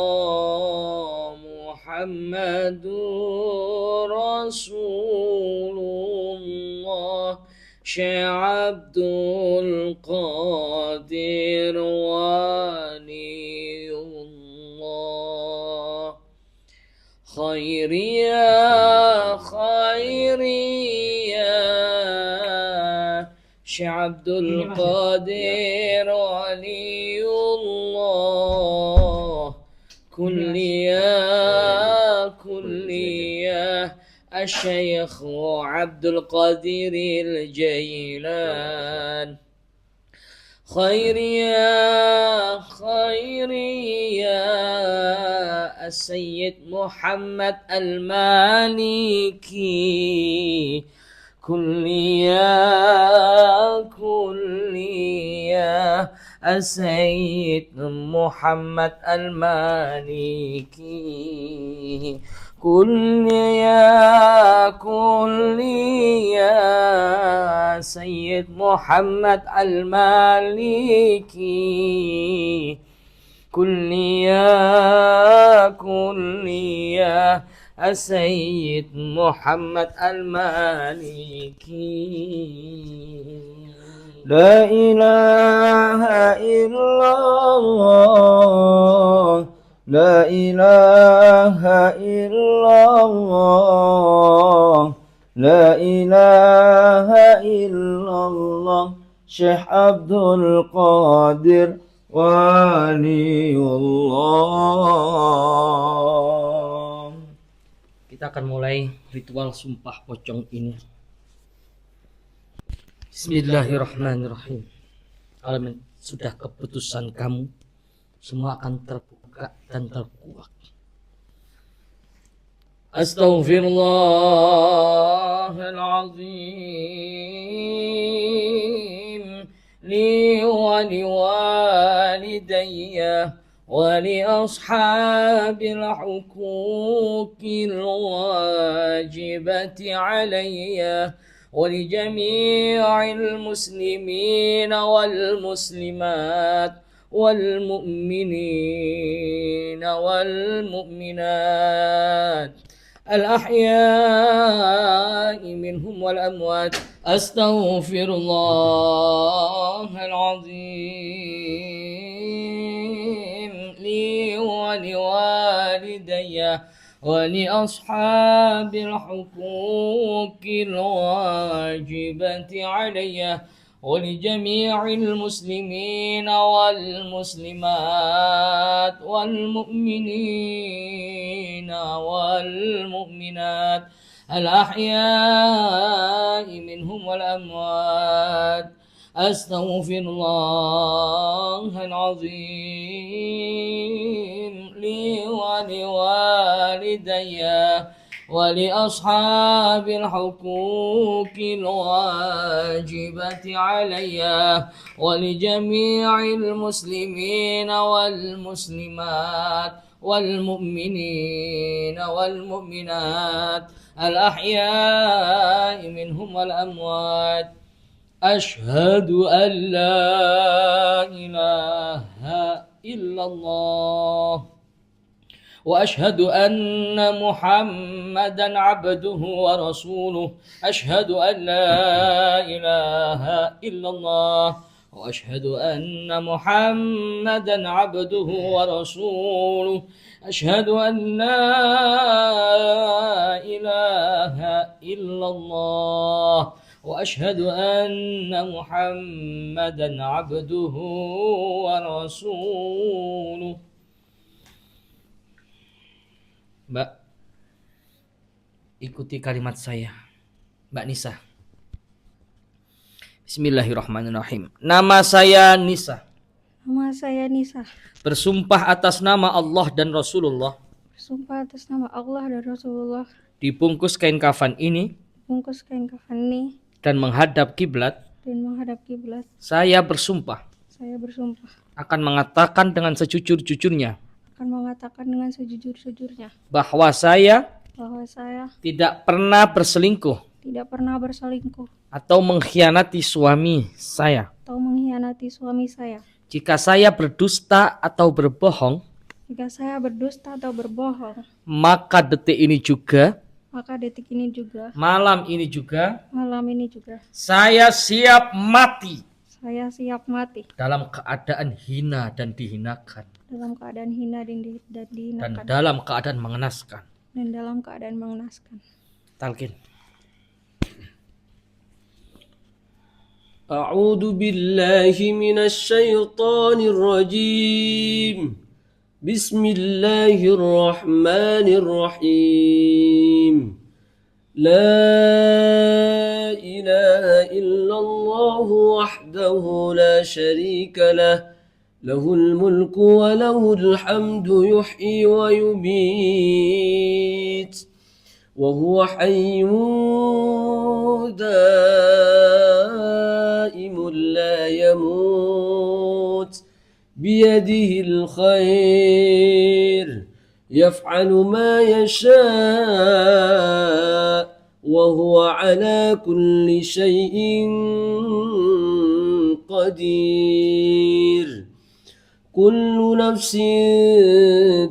Waliullah. Muhammadur Rasulullah. Syekh Abdul Qadir Waliullah. Khairiyah, khairiyah. Syekh Abdul Qadir Waliullah. Kulliyah, kulliyah. الشيخ عبد القادر الجيلان. خير يا خير يا السيد محمد المالكي. كل يا السيد محمد المالكي. كل يا سيد محمد المالكي. كل يا السيد محمد المالكي. لا إله إلا الله. لا إله إلا الله. لا إله إلا الله. Syekh Abdul Qadir Waliullah. Kita akan mulai ritual sumpah pocong ini. Bismillahirrahmanirrahim. Kalau sudah keputusan kamu, semua akan terbuka dan terkuak. Astaghfirullahaladzim li wa liwalidayya ولأصحاب الحقوق الواجبة علي ولجميع المسلمين والمسلمات والمؤمنين والمؤمنات الأحياء منهم والأموات أستغفر الله العظيم لي ولوالدي ولأصحاب الحقوق الواجبة علي ولجميع المسلمين والمسلمات والمؤمنين والمؤمنات الأحياء منهم والأموات أستغفر الله العظيم لي ولوالدي ولأصحاب الحقوق الواجبة علي ولجميع المسلمين والمسلمات والمؤمنين والمؤمنات الأحياء منهم والأموات أشهد أن لا إله إلا الله وأشهد أن محمدا عبده ورسوله أشهد أن لا إله إلا الله وأشهد أن محمدا عبده ورسوله أشهد أن لا إله إلا الله وأشهد أن محمدا عبده ورسوله. Mbak, ikuti kalimat saya, Mbak Nisa. Bismillahirrahmanirrahim. Nama saya Nisa. Nama saya Nisa. Bersumpah atas nama Allah dan Rasulullah. Bersumpah atas nama Allah dan Rasulullah. Dibungkus kain kafan ini. Bungkus kain kafan ini. Dan menghadap kiblat. Dan menghadap kiblat. Saya bersumpah. Saya bersumpah. Akan mengatakan dengan sejujur-jujurnya. Akan mengatakan dengan sejujur-jujurnya. Bahwa saya. Bahwa saya. Tidak pernah berselingkuh. Tidak pernah berselingkuh. Atau mengkhianati suami saya. Atau mengkhianati suami saya. Jika saya berdusta atau berbohong. Jika saya berdusta atau berbohong. Maka detik ini juga. Maka detik ini juga. Malam ini juga. Malam ini juga. Saya siap mati. Saya siap mati. Dalam keadaan hina dan dihinakan. Dalam keadaan hina dan dihinakan. Dan dalam keadaan mengenaskan. Dan dalam keadaan mengenaskan. Talqin. A'udzu billahi minasy syaithanir rajim. Bismillahirrahmanirrahim. La ilaha illallah wahdahu la syarika lah. Lahul mulku wa lahul hamdu yuhyi wa yumit. Wa huwa hayyun daimun la yamut. Biyadihil khair. يفعل ما يشاء وهو على كل شيء قدير كل نفس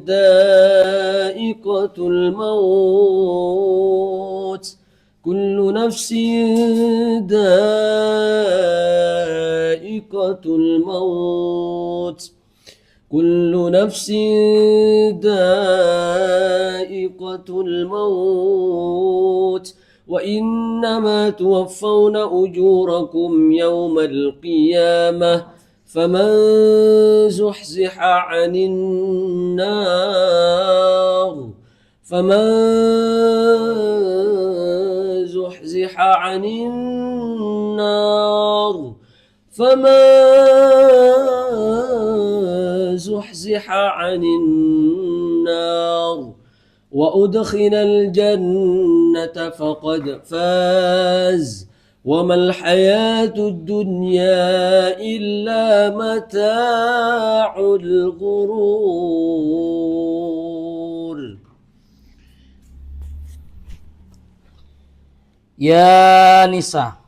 ذائقة الموت كل نفس ذائقة الموت كل نفس ذائقة الموت وإنما توفون أجوركم يوم القيامة فمن زحزح عن النار زحزح عن النار وأدخل الجنة فقد فاز وما الحياة الدنيا إلا متاع الغرور. Ya Nisa,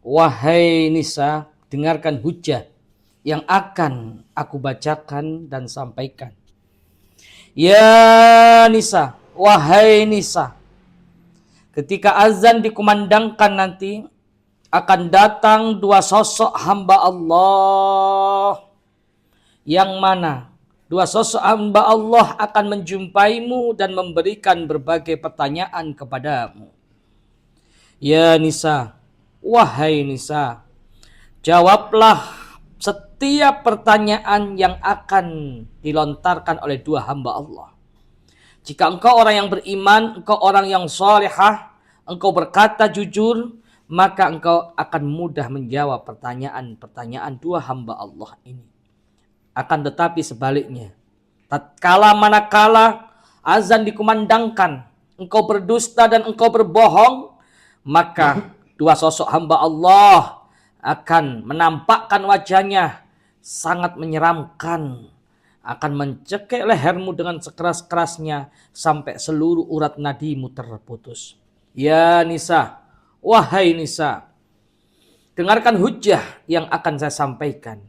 wahai Nisa, dengarkan hujah yang akan aku bacakan dan sampaikan. Ya Nisa, wahai Nisa, ketika azan dikumandangkan nanti, akan datang dua sosok hamba Allah, yang mana dua sosok hamba Allah akan menjumpaimu dan memberikan berbagai pertanyaan kepadamu. Ya Nisa, wahai Nisa, jawablah setiap pertanyaan yang akan dilontarkan oleh dua hamba Allah. Jika engkau orang yang beriman, engkau orang yang salihah, engkau berkata jujur, maka engkau akan mudah menjawab pertanyaan-pertanyaan dua hamba Allah ini. Akan tetapi sebaliknya, tatkala manakala azan dikumandangkan, engkau berdusta dan engkau berbohong, maka dua sosok hamba Allah akan menampakkan wajahnya sangat menyeramkan, akan mencekik lehermu dengan sekeras-kerasnya sampai seluruh urat nadimu terputus. Ya Nisa, wahai Nisa, dengarkan hujah yang akan saya sampaikan.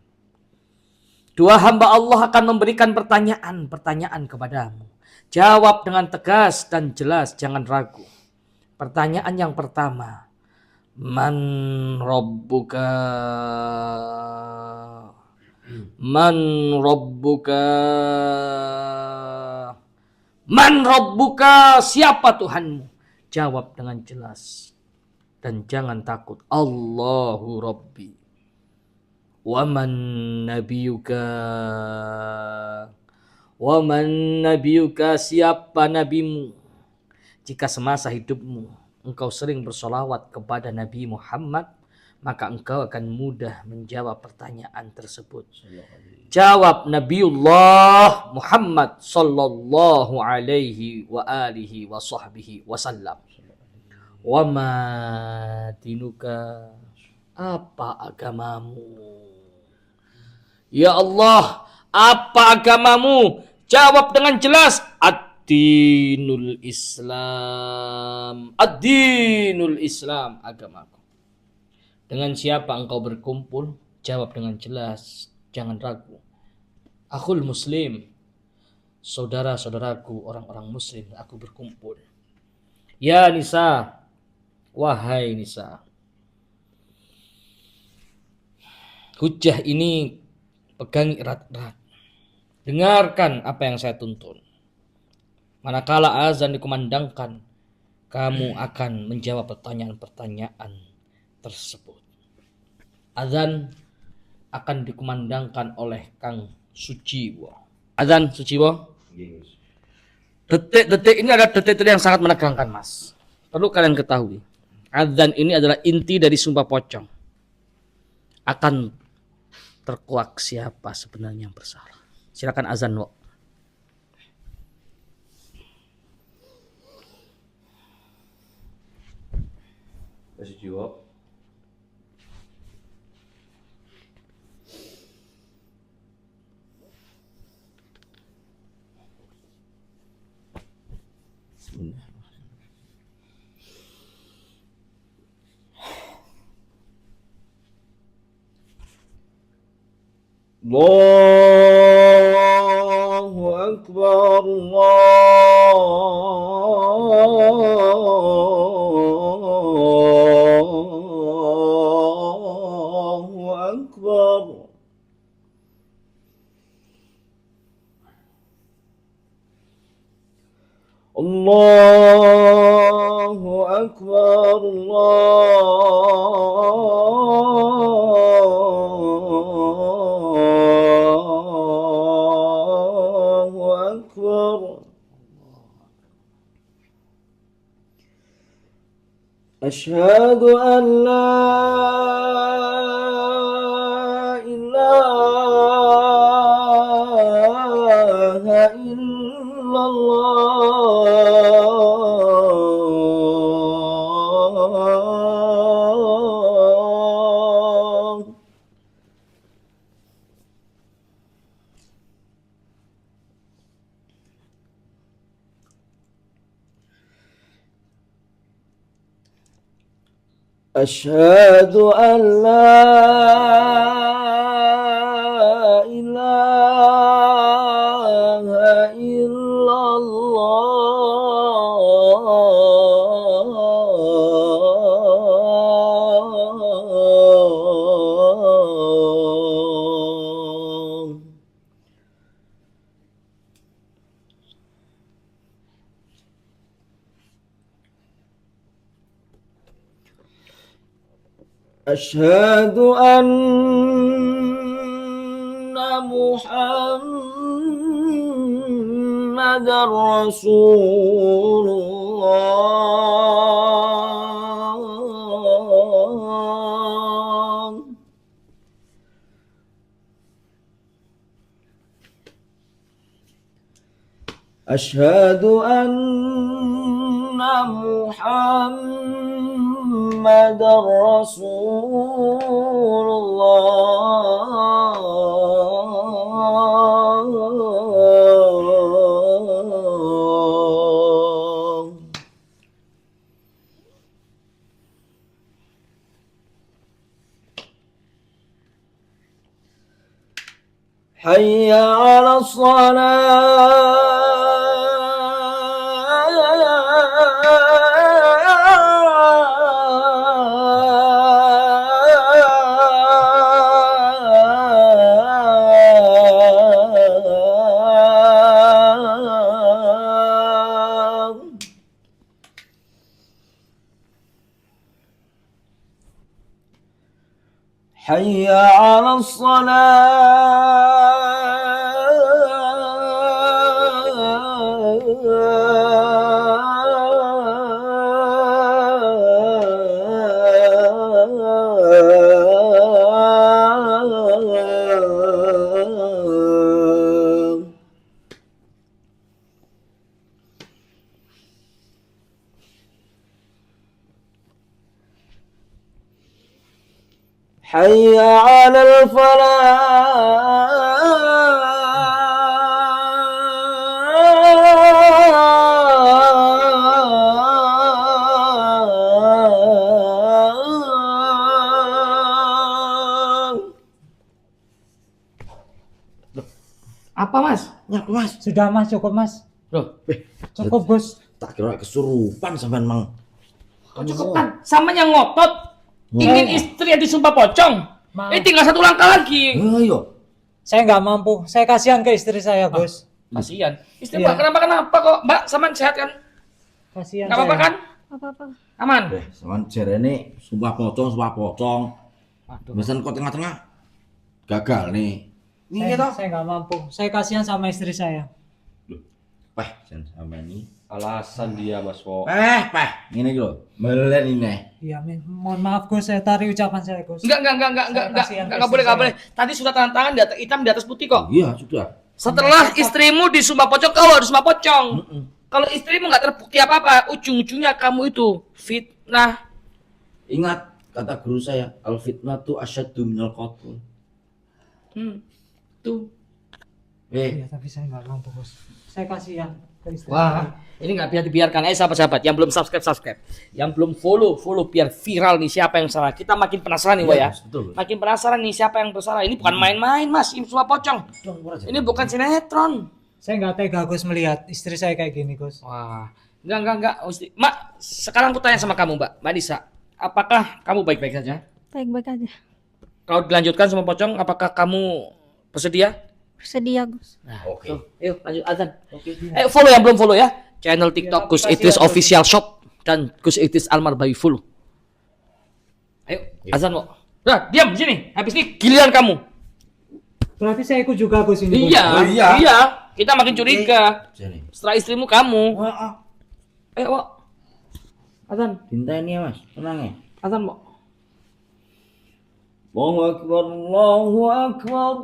Dua hamba Allah akan memberikan pertanyaan-pertanyaan kepadamu. Jawab dengan tegas dan jelas, jangan ragu. Pertanyaan yang pertama, Man Rabbuka? Man Rabbuka? Man Rabbuka? Siapa Tuhanmu? Jawab dengan jelas. Dan jangan takut. Allahu Rabbi. Wa man nabiyuka? Wa man nabiyuka? Siapa nabimu? Jika semasa hidupmu engkau sering bersolawat kepada Nabi Muhammad, maka engkau akan mudah menjawab pertanyaan tersebut. Jawab Nabiullah Muhammad sallallahu alaihi wa alihi wa sahbihi wasallam. Wa ma dinuka? Apa agamamu? Ya Allah, apa agamamu? Jawab dengan jelas. Ad-dinul Islam. Ad-dinul Islam, agamaku. Dengan siapa engkau berkumpul? Jawab dengan jelas, jangan ragu. Akhul muslim, saudara-saudaraku orang-orang muslim, aku berkumpul. Ya Nisa, wahai Nisa, hujah ini pegang erat-erat. Dengarkan apa yang saya tuntun. Manakala azan dikumandangkan, kamu akan menjawab pertanyaan-pertanyaan tersebut. Azan akan dikumandangkan oleh Kang Suciwo. Azan Suciwo. Detik-detik ini adalah detik-detik yang sangat menegangkan, Mas. Perlu kalian ketahui. Azan ini adalah inti dari sumpah pocong. Akan terkuak siapa sebenarnya yang bersalah. Silakan azan, Wok. Masih jiwa. Allahu Akbar, Allahu Akbar. Allahu Akbar, Allahu Akbar. Asyhadu an la ilaha illallah. أشهد أن لا إله إلا الله. أشهد أن محمد رسول الله. أشهد أن محمد رسول الله. حي على الصلاة. حي على الصلاة. حي على الفلاح. Apa mas? Ya, Mas. Sudah Mas, cukup Mas. Loh, Cukup Gus. Tak kira kesurupan sampean mang. cukup kan? Sama yang ngotot. Ingin istri yang disumpah pocong. Maaf. Tinggal satu langkah lagi. Ayo. Saya nggak mampu. Saya kasihan ke istri saya, Gus. Kasihan. Istri Iya. mbak kenapa kok? Mbak, sama sehat kan? Kasihan Gak apa-apa saya. kan? Apa-apa. Aman. Sampean jarene sumpah pocong. Mesen kok tengah-tengah gagal nih. Saya nggak mampu. Saya kasihan sama istri saya. Jan sampean ini. Alasan dia Mas Wo. Ngene iki lho. Melen ini. Iya, mohon maaf Gus. Saya tarik ucapan saya, Gus. Enggak kasihan ke boleh, istri enggak saya. boleh. Tadi sudah tanda tangan di atas hitam di atas putih kok. Iya, sudah. Setelah istrimu disumpah pocong, kau harus sumpah pocong. Kalau istrimu nggak terbukti apa-apa, ujung-ujungnya kamu itu fitnah. Ingat kata guru saya, al fitnah tu asyaddu minal qatl. Tuh. Iya, tapi saya nggak mampu, Gus. Saya kasihan ke istri Wah, saya. ini nggak bisa dibiarkan. Sahabat-sahabat, yang belum subscribe. Yang belum follow biar viral nih siapa yang salah. Kita makin penasaran nih, Wak ya. Betul. Makin penasaran nih siapa yang bersalah. Ini bukan main-main, Mas. Ini sumpah pocong. Ini bukan sinetron. Saya nggak tega, Gus, melihat istri saya kayak gini, Gus. Wah, enggak. Mak, sekarang aku tanya sama kamu, Mbak Nisa. Apakah kamu baik-baik saja? Baik-baik aja. Kalau dilanjutkan sama pocong, apakah kamu bersedia? Bersedia, Gus. Nah, Oke. tuh, yuk lanjut azan. Follow yang belum follow ya. Channel TikTok Gus makasih Idris ya, Gus. Official Shop dan Gus Idris Almar Bayi follow. Ayo, azan kok. Nah, diam di sini. Habis ini giliran kamu. Berarti saya ikut juga, Gus, ini, Gus. Iya, Oh, iya. iya. Kita makin curiga. Sini. Setelah istrimu kamu. Ayo, Wak. Azan, Dinteni ya, Mas. Tenang ya. azan, Wak. Allahu akbar, Allahu akbar.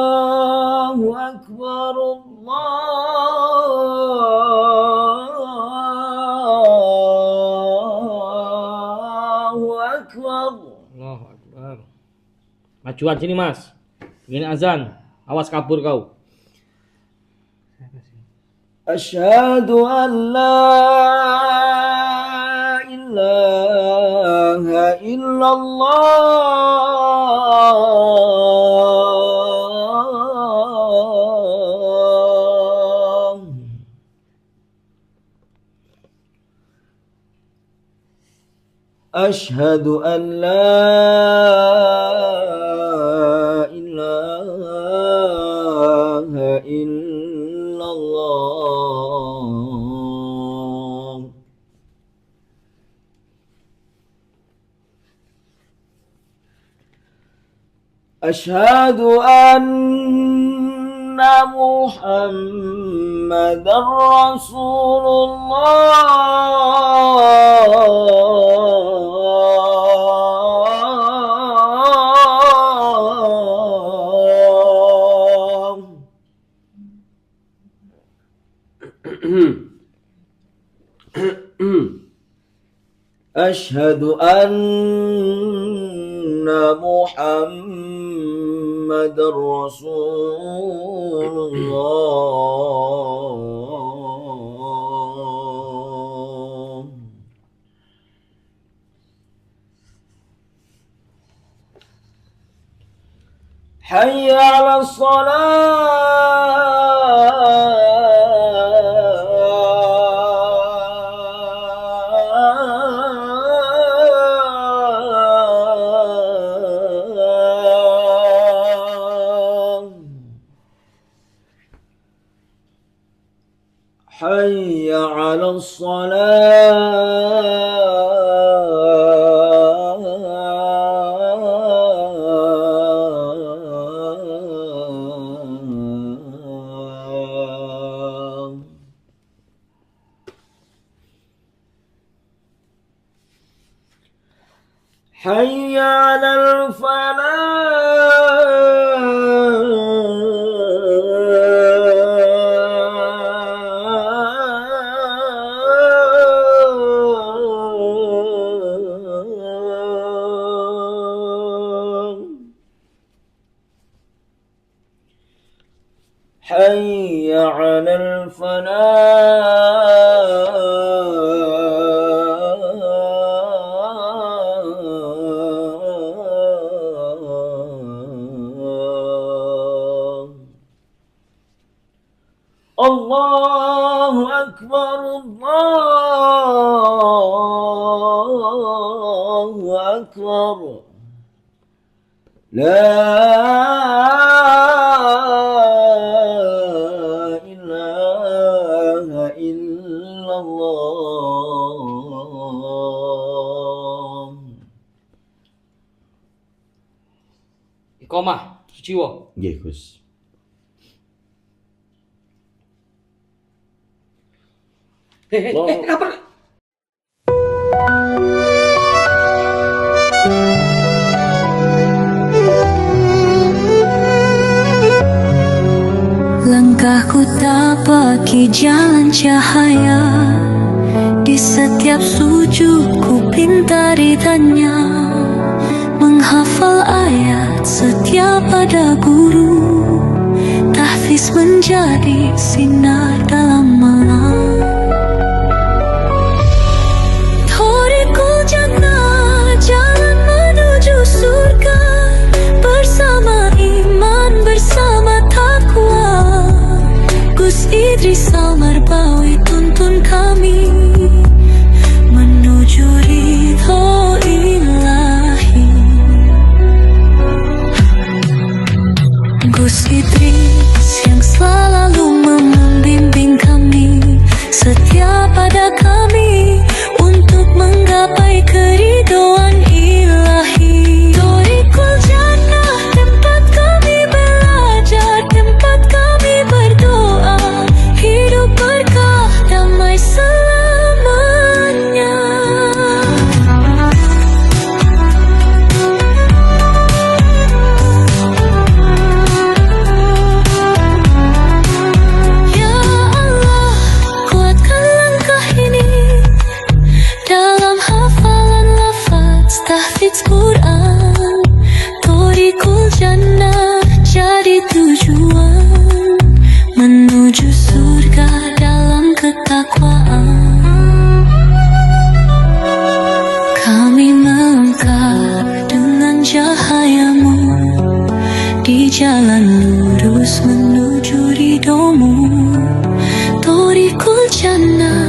Allahu akbar, Allahu akbar. Allahu Akbar. Majuan sini, Mas. Gini azan. Awas kabur kau. Saya kasihan. Asyhadu an la ilaha illallah. Asyhadu an la ilaha illallah. Asyhadu anna Muhammadar Rasulullah. Asyhadu anna Muhammadar Rasulullah. Hayya 'alas salah. Hayya 'alas salah. Hayya 'alal falah. Hayya 'alal falah. Allahu Akbar, Allahu Akbar. La ilaha illallah. Iqamah suciwa. Nggih, Gus. Apa? Langkahku tapaki jalan cahaya, di setiap sujud ku pinta ridhanya, menghafal ayat setiap ada guru, tahfiz menjadi sinar dalam malam. Thorikul Jannah, jalan menuju surga, bersama iman, bersama takwa. Gus Idris Al-Marbawi tuntun kami menuju ridho ilahi. Gus Idris yang selalu membimbing kami, setiap ada kami untuk menggapai keridhoan ilahi. Thorikul Jannah, tempat kami belajar, tempat kami berdoa, hidup berkah damai selamanya. Ya Allah, kuatkan langkah ini dalam hafalan lafaz tahfidz Quran. Thorikul Jannah jadi tujuan menuju surga dalam di jalan lurus menuju ridhomu. Torikul jannah